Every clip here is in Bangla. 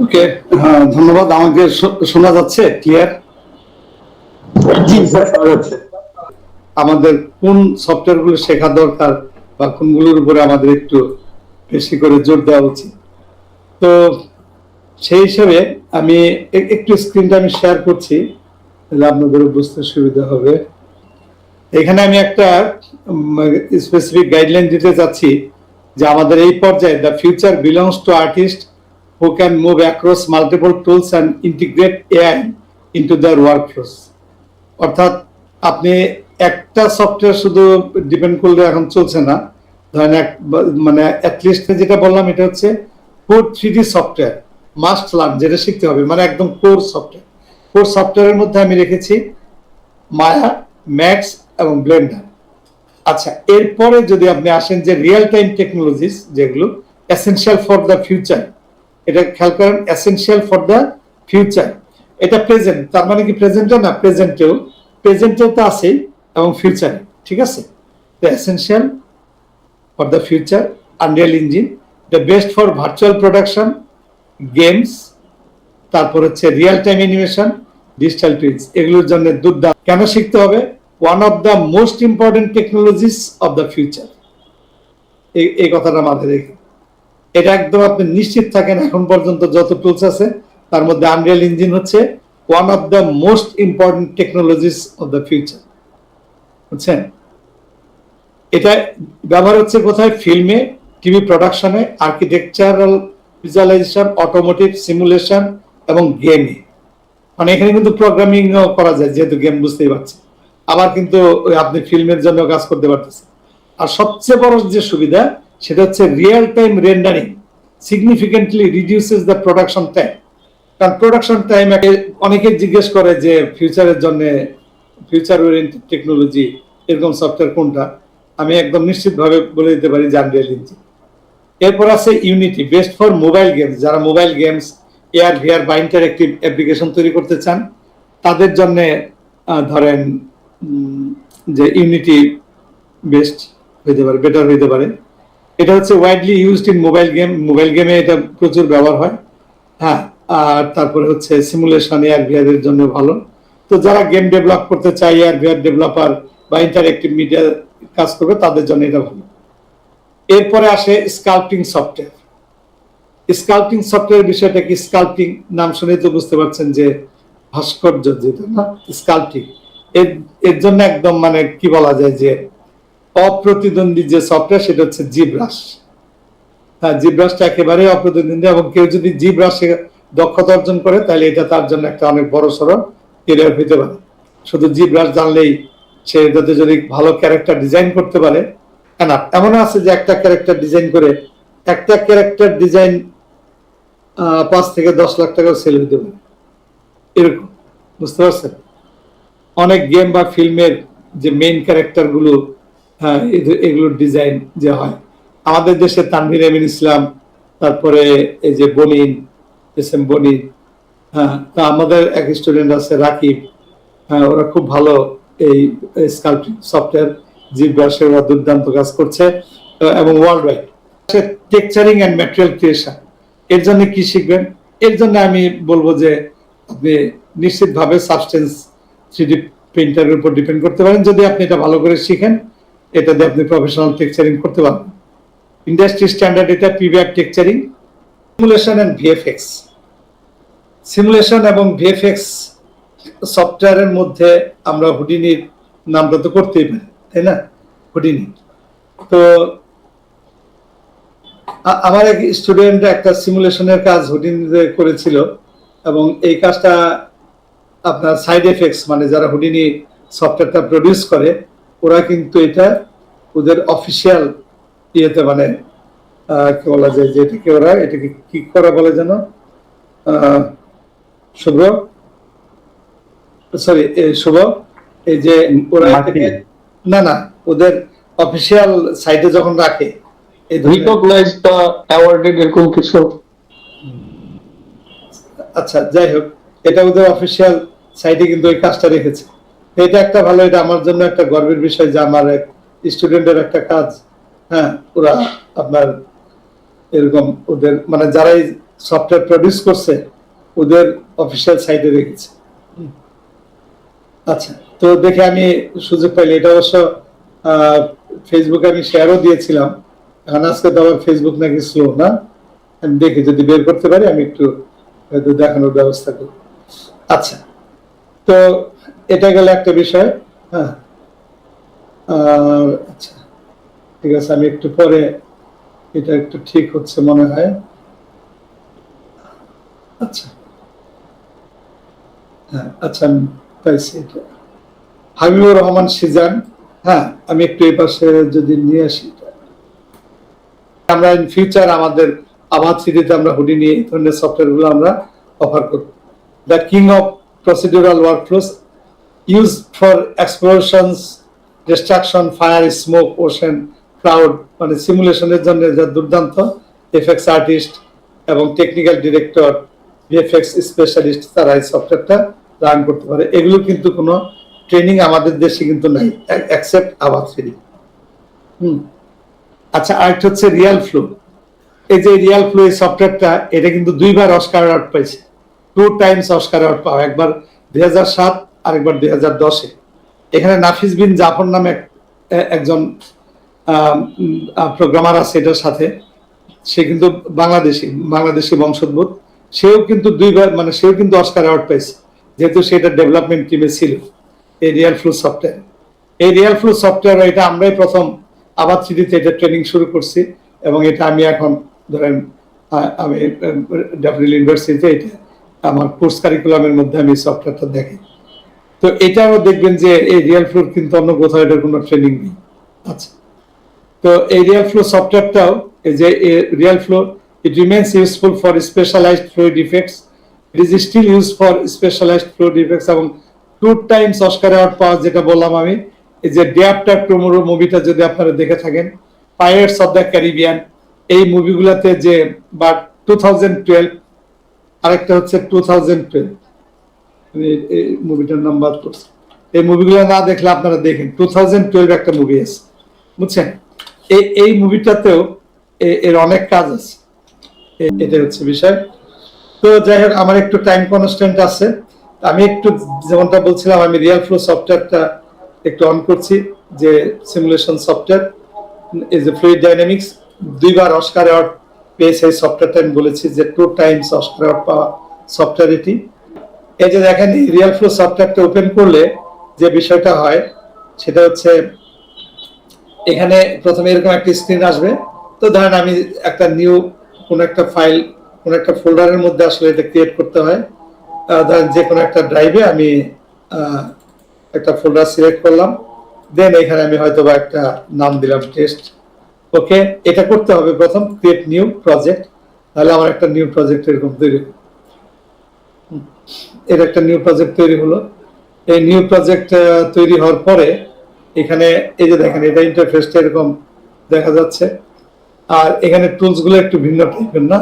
ওকে, হ্যাঁ ধন্যবাদ। আমাকে শোনা যাচ্ছে ক্লিয়ার? জি স্যার, শোনা যাচ্ছে। আমাদের কোন সফটওয়্যার গুলো শেখা দরকার বা কোনগুলোর উপরে আমাদের একটু বেশি করে জোর দেওয়া উচিত, তো সেই হিসেবে আমি একটু স্ক্রিনটা আমি শেয়ার করছি, তাহলে আপনাদের বুঝতে সুবিধা হবে। এখানে আমি একটা স্পেসিফিক গাইডলাইন দিতে চাচ্ছি যে আমাদের এই পর্যায়ে the future belongs to artist who can move across multiple tools and integrate AI into their workflows। অর্থাৎ আপনি একটা সফটওয়্যার শুধু ডিপেন্ড করলে এখন চলছে না। ধরেন মানে অ্যাটলিস্ট যেটা বললাম এটা হচ্ছে core 3D software must learn, যেটা শিখতে হবে, মানে একদম কোর সফটওয়্যার। কোর সফটওয়্যারের মধ্যে আমি রেখেছি মায়া, ম্যাক্স এবং ব্লেন্ডার। আচ্ছা, এরপরে যদি আপনি আসেন যে রিয়েল টাইম টেকনোলজিস যেগুলো এসেনশিয়াল ফর দ্য ফিউচার, এটা খেয়াল করেন, এসেনশিয়াল ফর দ্য ফিউচার। এটা প্রেজেন্ট, তার মানে কি প্রেজেন্টে না, প্রেজেন্টেও তো আছে এবং ফিউচারে, ঠিক আছে। Essential for the future, Unreal engine, the best for virtual production, games, তারপর হচ্ছে রিয়েল টাইম অ্যানিমেশন, ডিজিটাল টুইলস, এগুলোর জন্য দুর্দান্ত। কেন শিখতে হবে? One of the most important technologies of the future, এই কথাটা মাথায় রেখে এটা একদম আপনি নিশ্চিত থাকেন এখন পর্যন্ত যত টুলস আছে তার মধ্যে আনরিয়েল ইঞ্জিন হচ্ছে one of the most important technologies of the future, বুঝছেন? এটা ব্যবহার হচ্ছে কোথায়? ফিল্মে, টিভি প্রোডাকশনে, আর্কিটেকচারাল ভিজুয়ালাইজেশন, অটোমোটিভ, সিমুলেশন এবং গেমে। মানে এখানে কিন্তু প্রোগ্রামিং করা যায়, যেহেতু গেম, বুঝতেই পারছেন। আবার কিন্তু আপনি ফিল্মের জন্য কাজ করতে পারতেছেন। আর সবচেয়ে বড় যে সুবিধা সেটা হচ্ছে real time rendering significantly reduces the production time. কারণ প্রোডাকশন টাইম অনেকে জিজ্ঞেস করে যে ফিউচারের জন্য ফিউচার ওরিয়েন্টেড টেকনোলজি এরকম সফটওয়্যার কোনটা, আমি একদম নিশ্চিতভাবে বলে দিতে পারি যে আনরিয়েল ইঞ্জিন। এরপর আছে unity, best for mobile games. যারা মোবাইল গেমস, এআর ভিআর বা ইন্টারেক্টিভ অ্যাপ্লিকেশন তৈরি করতে চান তাদের জন্য ধরেন যে ইউনিটি বেস্ট হইতে পারে, বেটার হইতে পারে। এটা হচ্ছে ওয়াইডলি ইউজড ইন মোবাইল গেমে এটা প্রচুর ব্যবহার হয়। হ্যাঁ, আর তারপরে হচ্ছে সিমুলেশন এআর ভিআর এর জন্য ভালো। তো যারা গেম ডেভেলপ করতে চায়, এআর ভিআর ডেভেলপার বা ইন্টারেক্টিভ মিডিয়া কাজ করবে, তাদের জন্য এটা ভালো। এরপরে আসে স্কাল্পটিং সফটওয়্যার। স্কাল্পটিং সফটওয়্যার বিষয়টা কি? স্কাল্পটিং নাম শুনে তো বুঝতে পারছেন যে ভাস্কর্য, যেটা না স্কাল্পটিং, এর জন্য একদম মানে কি বলা যায় যে অপ্রতিদ্বন্দ্বী যে সফটওয়্যার সেটা হচ্ছে জিব্রাশ। হ্যাঁ, জিব্রাশটা একেবারে অপ্রতিদ্বন্দ্বী, এবং কেউ যদি জিব্রাশে দক্ষতা অর্জন করে তাহলে এটা তার জন্য একটা অনেক বড় সড়ো কেরিয়ার হইতে পারে। শুধু জিব্রাশ জানলেই সে এটাতে যদি ভালো ক্যারেক্টার ডিজাইন করতে পারে, না এমন আছে যে একটা ক্যারেক্টার ডিজাইন করে, একটা ক্যারেক্টার ডিজাইন 5 থেকে 10 লাখ টাকা সেল হইতে পারে, এরকম, বুঝতে পারছেন? অনেক গেম বা ফিল্মের যে মেইন ক্যারেক্টার গুলো, হ্যাঁ, এগুলোর ডিজাইন যে হয়, আমাদের দেশে তানভীর এমিন ইসলাম, তারপরে এই যে বনিন, এস এম বনিন, হ্যাঁ, তা আমাদের এক স্টুডেন্ট আছে রাকিব, হ্যাঁ, ওরা খুব ভালো এই স্কাল্পটিং সফটওয়্যার জিব্রাশে ওরা দুর্দান্ত কাজ করছে এবং world wide. Texturing and material creation, এর জন্য কি শিখবেন? এর জন্য আমি বলবো যে আপনি নিশ্চিতভাবে সাবস্টেন্স 3D প্রিন্টারের উপর ডিপেন্ড করতে পারেন। যদি আপনি এটা ভালো করে শিখেন, এটা দিয়ে আপনি প্রফেশনাল টেক্সচারিং করতে পারবেন। ইন্ডাস্ট্রি স্ট্যান্ডার্ড এটা PVR texturing, simulation and VFX. Simulation এবং ভিএফএক্স সফটওয়্যারের মধ্যে আমরা হুডিনির নামটা তো করতেই পারি, তাই না? হুডিনি তো আমার এক স্টুডেন্ট একটা সিমুলেশনের কাজ হুডিনিতে করেছিল, এবং এই কাজটা আপনার সাইড এফেক্টস, মানে যারা হুডিনি সফটওয়্যারটা প্রডিউস করে ওরা কিন্তু এটা ওদের অফিসিয়াল ইয়েতে, মানে কি বলা যায় যে এটাকে ওরা এটাকে কি করা বলে যেন, শুভ্র, সরি শুভ, এই যে ওরা না না ওদের অফিসিয়াল সাইটে যখন রাখে, এই রিকগনাইজ দা অ্যাওয়ার্ডেড এরকম কিছু। আচ্ছা, যাই হোক, এটা ওদের অফিসিয়াল সাইটে কিন্তু ওই কাজটা রেখেছে। এটা একটা ভালো, এটা আমার জন্য একটা গর্বের বিষয় যে আমার এক স্টুডেন্টের একটা কাজ, হ্যাঁ, ওরা আপনার এরকম ওদের মানে যারাই সফটওয়্যার প্রডিউস করছে ওদের অফিসিয়াল সাইটে রেখেছে। আচ্ছা, তো দেখে আমি সুযোগ পাইলে এটা অবশ্য ফেসবুকে আমি শেয়ারও দিয়েছিলাম। এখন আজকে তো আবার ফেসবুক নাকি স্লো না, আমি দেখি যদি বের করতে পারি আমি একটু হয়তো দেখানোর ব্যবস্থা করি। আচ্ছা, তো এটা গেল একটা বিষয়। হ্যাঁ, আচ্ছা ঠিক আছে, আমি একটু পরে এটা একটু ঠিক হচ্ছে মনে হয়। আচ্ছা, হ্যাঁ, আচ্ছা আমি পাইছি এটা। হাবিবুর রহমান সিজান। হ্যাঁ, আমি একটু এই পাশে যদি নিয়ে আসি, আমরা ইন ফিউচার আমাদের আবাদ সিটিতে আমরা হুডি নিয়ে এই ধরনের সফটওয়্যার গুলো আমরা অফার করব। The king of procedural workflows use for explosions, destruction, fire, smoke, ocean, cloud, মানে সিমুলেশনের জন্য যা দুর্দান্ত এফএক্স আর্টিস্ট এবং টেকনিক্যাল ডিরেক্টর, ভিএফএক্স স্পেশালিস্ট তারা এই সফটওয়্যারটা রান করতে পারে। এগুলো কিন্তু কোনো ট্রেনিং আমাদের দেশে কিন্তু নাই, অ্যাকসেপ্ট আবাদ সিটি। আচ্ছা, আরেকটা হচ্ছে রিয়াল ফ্লো। এই যে রিয়াল ফ্লো এই সফটওয়্যারটা, এটা কিন্তু 2বার অস্কার অ্যাওয়ার্ড পাইছে, 2 টাইমস অস্কার অ্যাওয়ার্ড পাওয়া, একবার 2007 আর একবার 2010-এ। এখানে নাফিস বিন জাফর নামে একজন প্রোগ্রামার আছে এটার সাথে, সে কিন্তু বাংলাদেশি বংশোদ্ভূত। সেও কিন্তু 2বার, মানে সেও কিন্তু অস্কার অ্যাওয়ার্ড পাইছে, যেহেতু সেটা ডেভেলপমেন্ট টিমে ছিল এই রিয়াল ফ্লো সফটওয়্যার। এই রিয়াল ফ্লো সফটওয়্যার এটা আমরাই প্রথম আবাদ সিটিতে এটা ট্রেনিং শুরু করছি, এবং এটা আমি এখন ধরেন আমি ডাবলিন ইউনিভার্সিটিতে এটা আমার কোর্স কারিকুলামের মধ্যে আমি সফটওয়্যারটা দেখি। তো এটাও দেখবেন যে এই রিয়াল ফ্লোর কিন্তু অন্য কোথাও এটার কোনো ট্রেনিং নেই। আচ্ছা, তো এই রিয়াল ফ্লো সফটওয়্যারটাও, এই যে real flow, it remains useful for specialised fluid effects, it is still use for specialised fluid effects, এবং 2 টাইমস অস্কার অ্যাওয়ার্ড পাওয়া, যেটা বললাম আমি। এই যে ডে আফটার টুমরো মুভিটা যদি আপনারা দেখে থাকেন, পাইরেটস অফ দ্য ক্যারিবিয়ান, এই মুভিগুলোতে যে, বা 2012, আরেকটা হচ্ছে 2012, এই মুভিটার নাম বাদ করছে। এই মুভিগুলো না দেখলে আপনারা দেখেন, 2012 একটা মুভি আছে, বুঝছেন? এই মুভিটাতেও এর অনেক কাজ আছে, এটা হচ্ছে বিষয়। তো যাই হোক, আমার একটু টাইম কনস্ট্যান্ট আছে, আমি একটু যেমনটা বলছিলাম, আমি রিয়াল ফ্লো সফটওয়্যারটা একটু অন করছি, যে সিমুলেশন সফটওয়্যার, এই যে ফ্লুইড ডাইনামিক্স, 2বার অস্কার অ্যাওয়ার্ড পেয়েছে এই সফটওয়্যারটা। আমি বলেছি যে 2 টাইমস অস্কার অ্যাওয়ার্ড পাওয়া সফটওয়্যার এটি। এই যে দেখেন, এই রিয়াল ফ্লো সফটওয়্যারটা ওপেন করলে যে বিষয়টা হয় সেটা হচ্ছে, এখানে প্রথমে এরকম একটা স্ক্রিন আসবে। তো ধরেন আমি একটা নিউ কোন একটা ফাইল, কোন একটা ফোল্ডারের মধ্যে আসলে এটা ক্রিয়েট করতে হয়। ধরেন যে কোনো একটা ড্রাইভে আমি একটা ফোল্ডার সিলেক্ট করলাম, দেন এখানে আমি হয়তো বা একটা নাম দিলাম টেস্ট। ওকে, এটা করতে হবে প্রথম, ক্রিয়েট নিউ প্রজেক্ট, তাহলে আমার একটা নিউ প্রজেক্ট এরকম তৈরি, এর একটা নিউ প্রজেক্ট তৈরি হলো। এই নিউ প্রজেক্ট তৈরি হওয়ার পরে এখানে এই যে দেখেন, এটা ইন্টারফেসটা এরকম দেখা যাচ্ছে। আর এখানে টুলস গুলো একটু ভিন্ন টাইপের, না?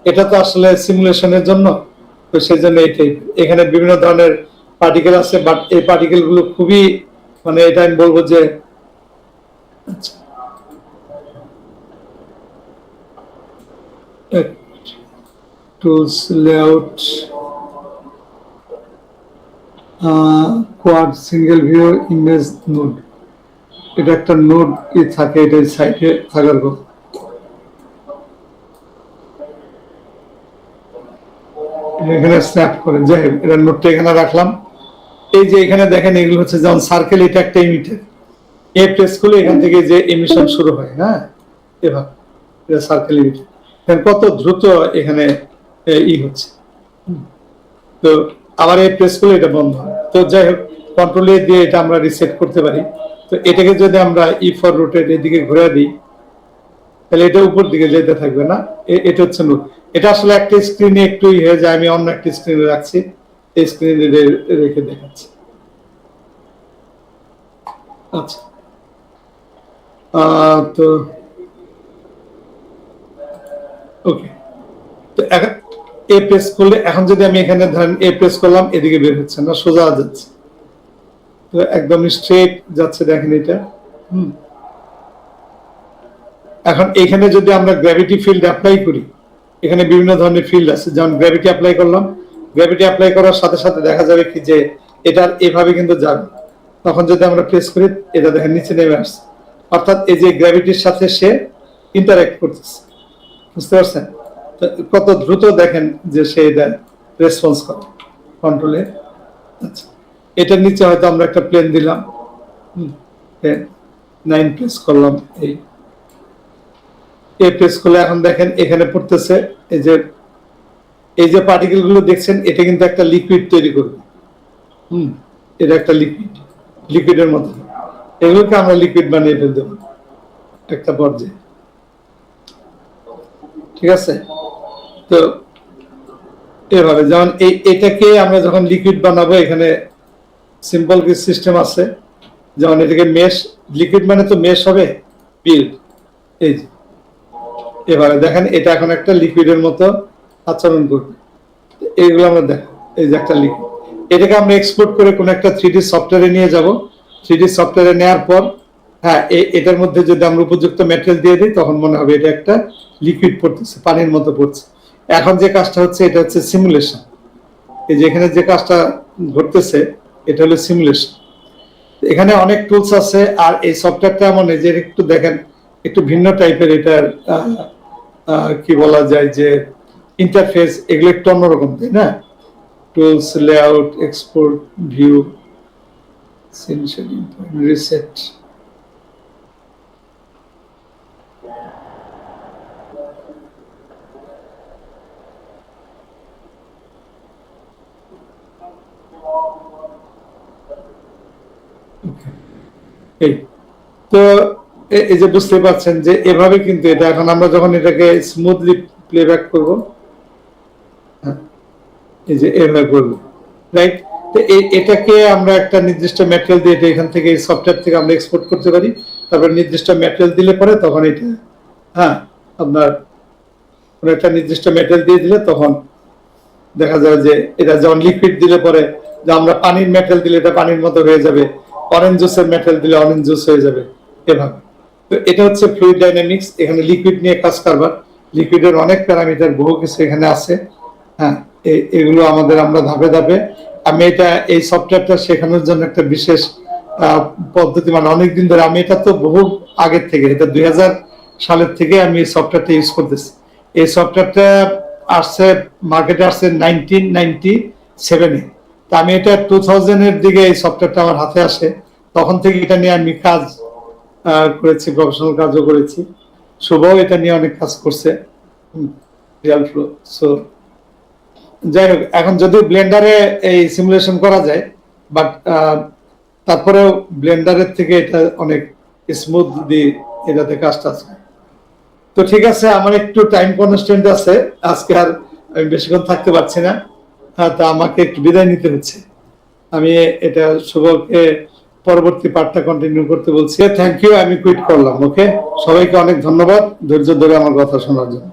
এটা তো আসলে সিমুলেশনের জন্য, তো সেই জন্য এই টাইপ। এখানে বিভিন্ন ধরনের পার্টিকেল আছে, বাট এই পার্টিকেল গুলো খুবই, মানে এটা আমি বলবো যে, আচ্ছা tools layout, quad, single view, image node, এটা একটা নোড থাকে, এটা সাইটে থাকার কথা। এখানে স্ন্যাপ করে, যাই হোক, এটা নোটটা এখানে রাখলাম। এই যে এখানে দেখেন, এগুলো হচ্ছে যেমন সার্কেল, এটা একটা ইমিটার, এ প্রেস করলে এখান থেকে যে এমিশন শুরু হয়, হ্যাঁ, এভাবে এটা সার্কেল ইমিটার। কত দ্রুত এখানে ই হচ্ছে। তো আবার এই প্রেস করলে এটা বন্ধ হয়। তো যাই হোক, কন্ট্রোল এ দিয়ে এটা আমরা রিসেট করতে পারি। তো এটাকে যদি আমরা ই ফর রোটেট এদিকে ঘুরে দিই, তাহলে এটা উপর দিকে যেতে থাকবে, না? এটা হচ্ছে নোট। এটা আসলে একটা স্ক্রিনে একটু হয়ে যায়, আমি অন্য একটা স্ক্রিনে রাখছি, এই স্ক্রিনে রেখে দেখাচ্ছি। আচ্ছা, তো ওকে, তো এ প্রেস করলে, এখন যদি আমি এখানে ধরেন এ প্রেস করলাম, এদিকে বের হচ্ছে না, সোজা যাচ্ছে, তো একদম স্ট্রেট যাচ্ছে, দেখেন এটা। এখন এখানে যদি আমরা গ্র্যাভিটি ফিল্ড অ্যাপ্লাই করি, এখানে বিভিন্ন ধরনের ফিল্ড আছে, যেমন গ্র্যাভিটি অ্যাপ্লাই করলাম, গ্র্যাভিটি অ্যাপ্লাই করার সাথে সাথে দেখা যাবে কি যে এটার এভাবে কিন্তু যাবে। তখন যদি আমরা প্রেস করি, এটা দেখেন নিচে নেমে আসছে, অর্থাৎ এই যে গ্র্যাভিটির সাথে সে ইন্টারঅ্যাক্ট করতেছে। বুঝতে পারছেন? তো কত দ্রুত দেখেন যে সে এটা রেসপন্স করে কন্ট্রোলে। আচ্ছা, এটার নিচে হয়তো আমরা একটা প্লেন দিলাম, 9 প্রেস করলাম, এই প্রেস করলে এখন দেখেন এখানে পড়তেছে এই যে পার্টিকেল গুলো দেখছেন, এটা কিন্তু একটা লিকুইড তৈরি করবে। এটা একটা লিকুইডের মতো, এগুলোকে আমরা লিকুইড বানিয়ে ফেলতে পারি একটা পর্যায়ে। ঠিক আছে? তো এভাবে যেমন এটাকে আমরা যখন লিকুইড বানাবো, এখানে সিম্পল কিছু সিস্টেম আছে, যেমন এটাকে মেশ, লিকুইড মানে তো মেশ হবে, বিল্ড। এই যে এভাবে দেখেন এটা এখন একটা লিকুইডের মতো আচরণ করবে। এইগুলো আমরা দেখো, এই যে একটা লিকুইড, এটাকে আমরা এক্সপোর্ট করে কোন একটা 3D সফটওয়্যারে নিয়ে যাব। 3D সফটওয়্যারে নেওয়ার পর হ্যাঁ, এটার মধ্যে যদি আমরা উপযুক্ত ম্যাটেরিয়াল দিয়ে দিই, তখন মনে হবে এটা একটা লিকুইড পড়তেছে, পানির মতো পড়ছে। এখন যে কাজটা হচ্ছে, এটা হচ্ছে সিমুলেশন। এই যে এখানে যে কাজটা ঘটতেছে, এটা হলো সিমুলেশন। এখানে অনেক টুলস আছে, আর এই সফটওয়্যারটা এমন যে একটু দেখেন একটু ভিন্ন টাইপের, এটার কি বলা যায় যে ইন্টারফেস, এগুলো একটু অন্যরকম, তাই না? Tools, layout, export, view, scene shading, reset. এই তো এই যে বুঝতে পারছেন যে এভাবে কিন্তু এটা এখন আমরা যখন এটাকে স্মুথলি প্লেব্যাক করব, এই যে এভাবে করবো, রাইট? তো এটাকে আমরা একটা নির্দিষ্ট ম্যাটেরিয়াল দিয়ে এটা এখান থেকে, এই সফটওয়্যার থেকে আমরা এক্সপোর্ট করতে পারি। তারপর নির্দিষ্ট ম্যাটেরিয়াল দিলে পরে তখন এটা আপনার একটা নির্দিষ্ট ম্যাটেরিয়াল দিয়ে দিলে তখন দেখা যাবে যে এটা যেমন লিকুইড দিলে পরে, যে আমরা পানির ম্যাটেরিয়াল দিলে এটা পানির মতো হয়ে যাবে, অরেঞ্জ জুসের ম্যাটেরিয়াল দিলে অরেঞ্জ জুস হয়ে যাবে, এভাবে। তো এটা হচ্ছে ফ্লুইড ডাইনামিক্স। এখানে লিকুইড নিয়ে কাজ করবার, লিকুইডের অনেক প্যারামিটার, বহু কিছু এখানে আছে। হ্যাঁ, এগুলো আমরা ধাপে ধাপে, আমি এটা এই সফটওয়্যারটা শেখানোর জন্য একটা বিশেষ পদ্ধতি, মানে অনেকদিন ধরে, আমি এটা তো বহু আগের থেকে, এটা 2000 সালের থেকে আমি এই সফটওয়্যারটা ইউজ করতেছি। এই সফটওয়্যারটা আসছে মার্কেটে, আসছে 1997-এ। তা আমি এটা 2000-এর দিকে এই সফটওয়্যারটা আমার হাতে আসে, তখন থেকে এটা নিয়ে আমি কাজ করেছি, প্রফেশনাল কাজও করেছি। শুভও এটা নিয়ে অনেক কাজ করছে, রিয়াল ফ্লো। সো যাই হোক, এখন যদিও ব্লেন্ডারে এই সিমুলেশন করা যায়, বাট তারপরেও ব্লেন্ডারের থেকে এটা অনেক স্মুথলি এটাতে কাজটা আছে। তো ঠিক আছে, আমার একটু টাইম কনস্ট্যান্ট আছে, আজকে আর আমি বেশিক্ষণ থাকতে পারছি না। তা আমাকে একটু বিদায় নিতে হচ্ছে। আমি এটা শুভকে পরবর্তী পার্টটা কন্টিনিউ করতে বলছি। থ্যাংক ইউ, আমি কুইট করলাম। ওকে, সবাইকে অনেক ধন্যবাদ ধৈর্য ধরে আমার কথা শোনার জন্য।